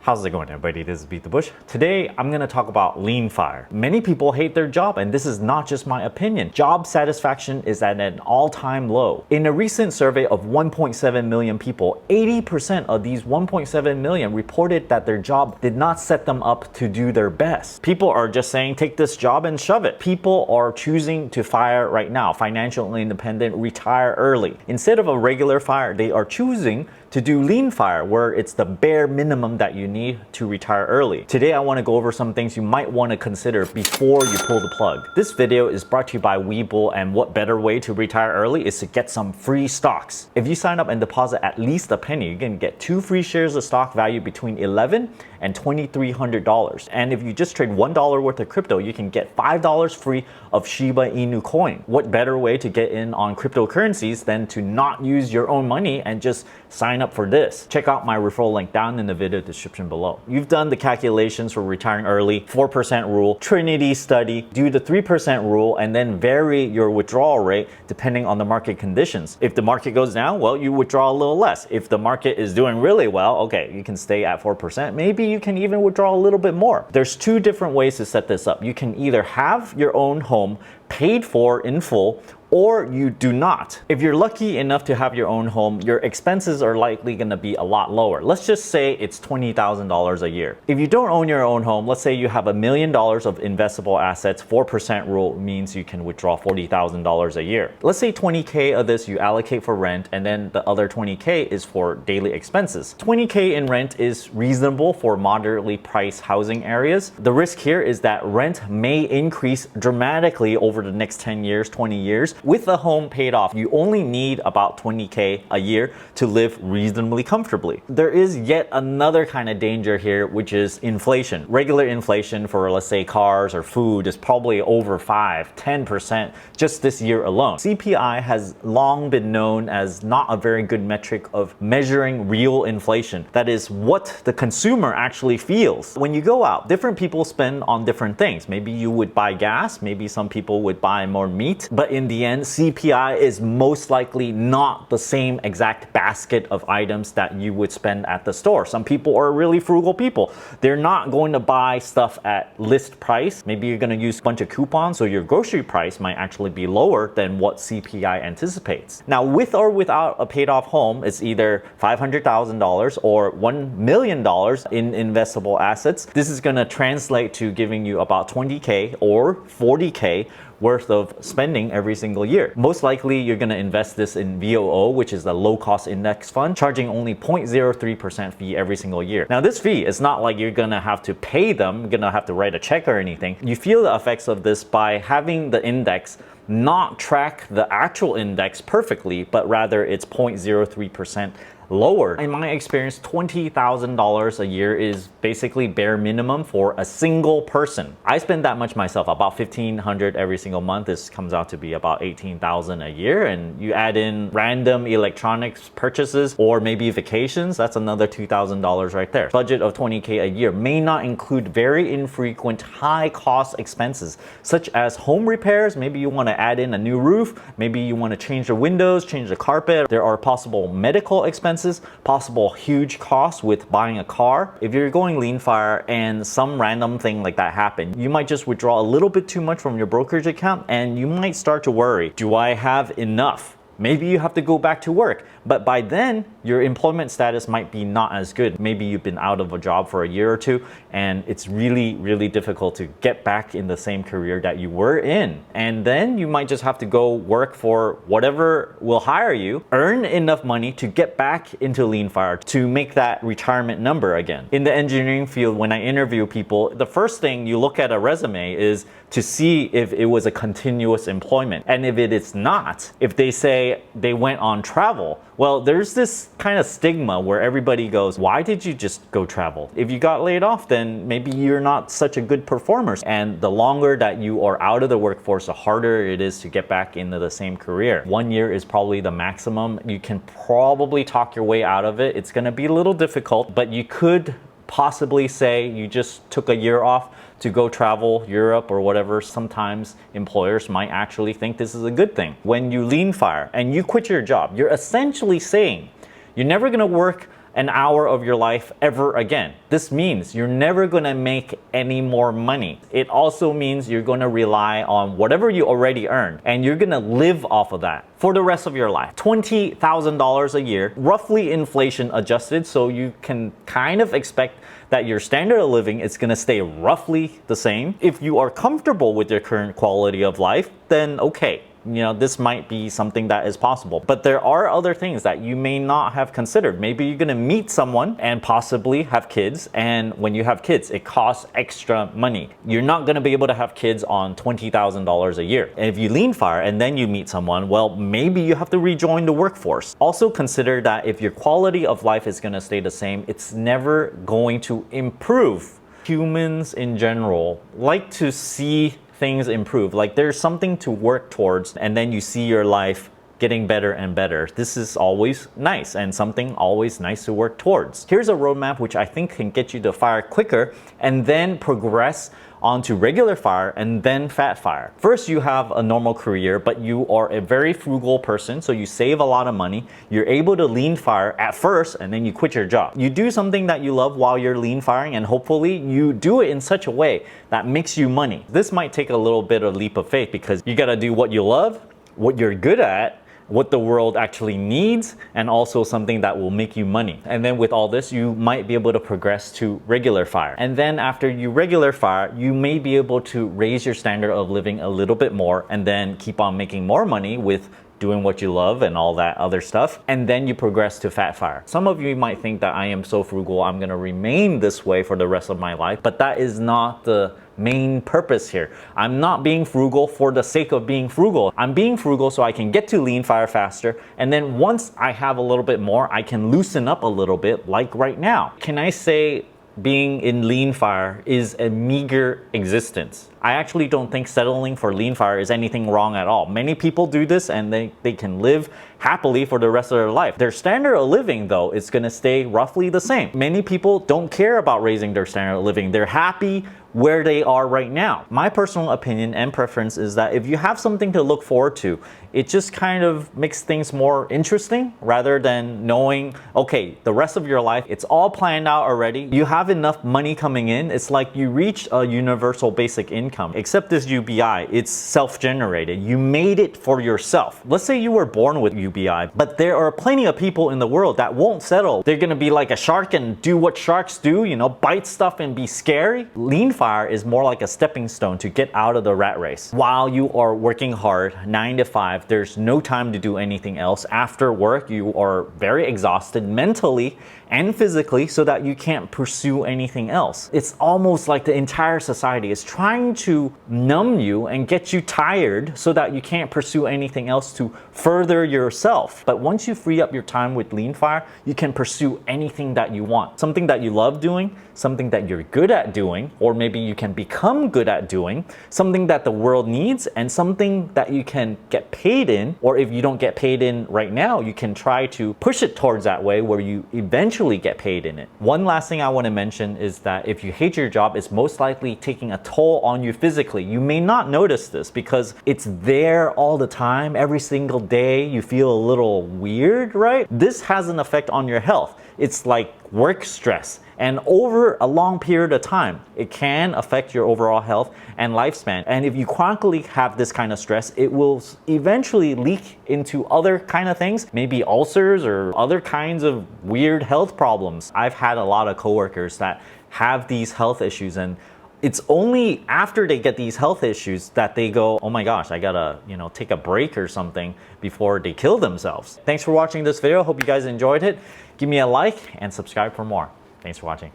How's it going, everybody? This is Beat the Bush. Today, I'm going to talk about LeanFIRE. Many people hate their job, and this is not just my opinion. Job satisfaction is at an all-time low. In a recent survey of 1.7 million people, 80% of these 1.7 million reported that their job did not set them up to do their best. People are just saying, take this job and shove it. People are choosing to fire right now, financially independent, retire early. Instead of a regular fire, they are choosing to do LeanFIRE, where it's the bare minimum that you need to retire early. Today, I want to go over some things you might want to consider before you pull the plug. This video is brought to you by Webull, and what better way to retire early is to get some free stocks. If you sign up and deposit at least a penny, you can get 2 free shares of stock value between $11 and $2,300. And if you just trade $1 worth of crypto, you can get $5 free of Shiba Inu coin. What better way to get in on cryptocurrencies than to not use your own money and just sign up for this? Check out my referral link down in the video description below. You've done the calculations for retiring early, 4% rule, Trinity study, do the 3% rule, and then vary your withdrawal rate depending on the market conditions. If the market goes down, well, you withdraw a little less. If the market is doing really well, okay, you can stay at 4%. Maybe you can even withdraw a little bit more. There's 2 different ways to set this up. You can either have your own home paid for in full, or you do not. If you're lucky enough to have your own home, your expenses are likely going to be a lot lower. Let's just say it's $20,000 a year. If you don't own your own home, let's say you have $1 million of investable assets, 4% rule means you can withdraw $40,000 a year. Let's say 20K of this you allocate for rent, and then the other 20K is for daily expenses. 20K in rent is reasonable for moderately priced housing areas. The risk here is that rent may increase dramatically over the next 10 years, 20 years. With a home paid off, you only need about 20K a year to live reasonably comfortably. There is yet another kind of danger here, which is inflation. Regular inflation for, let's say, cars or food is probably over 5-10% just this year alone. CPI has long been known as not a very good metric of measuring real inflation. That is what the consumer actually feels. When you go out, different people spend on different things. Maybe you would buy gas, maybe some people would buy more meat, but in the end, CPI is most likely not the same exact basket of items that you would spend at the store. Some people are really frugal people. They're not going to buy stuff at list price. Maybe you're going to use a bunch of coupons, so your grocery price might actually be lower than what CPI anticipates. Now, with or without a paid off home, it's either $500,000 or $1 million in investable assets. This is going to translate to giving you about 20K or 40K worth of spending every single year. Most likely, you're going to invest this in VOO, which is the low-cost index fund, charging only 0.03% fee every single year. Now, this fee is not like you're going to have to pay them, you're going to have to write a check or anything. You feel the effects of this by having the index not track the actual index perfectly, but rather it's 0.03% lower. In my experience, $20,000 a year is basically bare minimum for a single person. I spend that much myself, about $1,500 every single month. This comes out to be about $18,000 a year, and you add in random electronics purchases or maybe vacations, that's another $2,000 right there. Budget of 20K a year may not include very infrequent high cost expenses such as home repairs. Maybe you want to add in a new roof, maybe you want to change the windows, change the carpet. There are possible medical expenses, possible huge costs with buying a car. If you're going LeanFIRE and some random thing like that happen, you might just withdraw a little bit too much from your brokerage account, and you might start to worry, do I have enough? Maybe you have to go back to work, but by then your employment status might be not as good. Maybe you've been out of a job for a year or two, and it's really, really difficult to get back in the same career that you were in. And then you might just have to go work for whatever will hire you, earn enough money to get back into LeanFIRE to make that retirement number again. In the engineering field, when I interview people, the first thing you look at a resume is to see if it was a continuous employment. And if it is not, if they say they went on travel, well, there's this kind of stigma where everybody goes, why did you just go travel? If you got laid off, then maybe you're not such a good performer. And the longer that you are out of the workforce, the harder it is to get back into the same career. 1 year is probably the maximum. You can probably talk your way out of it. It's going to be a little difficult, but you could possibly say you just took a year off to go travel Europe or whatever. Sometimes employers might actually think this is a good thing. When you LeanFIRE and you quit your job, you're essentially saying you're never going to work an hour of your life ever again. This means you're never gonna make any more money. It also means you're gonna rely on whatever you already earned and you're gonna live off of that for the rest of your life. $20,000 a year, roughly inflation adjusted, so you can kind of expect that your standard of living is gonna stay roughly the same. If you are comfortable with your current quality of life, then okay. This might be something that is possible. But there are other things that you may not have considered. Maybe you're gonna meet someone and possibly have kids. And when you have kids, it costs extra money. You're not gonna be able to have kids on $20,000 a year. And if you LeanFIRE and then you meet someone, well, maybe you have to rejoin the workforce. Also consider that if your quality of life is gonna stay the same, it's never going to improve. Humans in general like to see things improve. Like there's something to work towards and then you see your life getting better and better. This is always nice and something always nice to work towards. Here's a roadmap which I think can get you to FIRE quicker and then progress onto regular FIRE and then fat FIRE. First, you have a normal career, but you are a very frugal person, so you save a lot of money. You're able to LeanFIRE at first and then you quit your job. You do something that you love while you're LeanFIRing and hopefully you do it in such a way that makes you money. This might take a little bit of leap of faith because you gotta do what you love, what you're good at, what the world actually needs, and also something that will make you money. And then with all this, you might be able to progress to regular FIRE. And then after you regular FIRE, you may be able to raise your standard of living a little bit more and then keep on making more money with doing what you love and all that other stuff. And then you progress to fat FIRE. Some of you might think that I am so frugal, I'm gonna remain this way for the rest of my life, but that is not the main purpose here. I'm not being frugal for the sake of being frugal. I'm being frugal so I can get to LeanFIRE faster, and then once I have a little bit more, I can loosen up a little bit like right now. Can I say being in LeanFIRE is a meager existence? I actually don't think settling for LeanFIRE is anything wrong at all. Many people do this and they can live happily for the rest of their life. Their standard of living though is gonna stay roughly the same. Many people don't care about raising their standard of living. They're happy where they are right now. My personal opinion and preference is that if you have something to look forward to, it just kind of makes things more interesting rather than knowing, okay, the rest of your life, it's all planned out already. You have enough money coming in. It's like you reached a universal basic income, except this UBI, it's self-generated. You made it for yourself. Let's say you were born with UBI, but there are plenty of people in the world that won't settle. They're gonna be like a shark and do what sharks do, bite stuff and be scary. LeanFIRE is more like a stepping stone to get out of the rat race. While you are working hard, 9 to 5, there's no time to do anything else. After work, you are very exhausted mentally and physically so that you can't pursue anything else. It's almost like the entire society is trying to numb you and get you tired so that you can't pursue anything else to further yourself. But once you free up your time with LeanFIRE, you can pursue anything that you want. Something that you love doing, something that you're good at doing, or maybe you can become good at doing, something that the world needs, and something that you can get paid in, or if you don't get paid in right now, you can try to push it towards that way where you eventually get paid in it. One last thing I want to mention is that if you hate your job, it's most likely taking a toll on you physically. You may not notice this because it's there all the time, every single day. You feel a little weird, right? This has an effect on your health. It's like work stress. And over a long period of time, it can affect your overall health and lifespan. And if you chronically have this kind of stress, it will eventually leak into other kind of things, maybe ulcers or other kinds of weird health problems. I've had a lot of coworkers that have these health issues, and it's only after they get these health issues that they go, oh my gosh, I gotta, take a break or something before they kill themselves. Thanks for watching this video. Hope you guys enjoyed it. Give me a like and subscribe for more. Thanks for watching.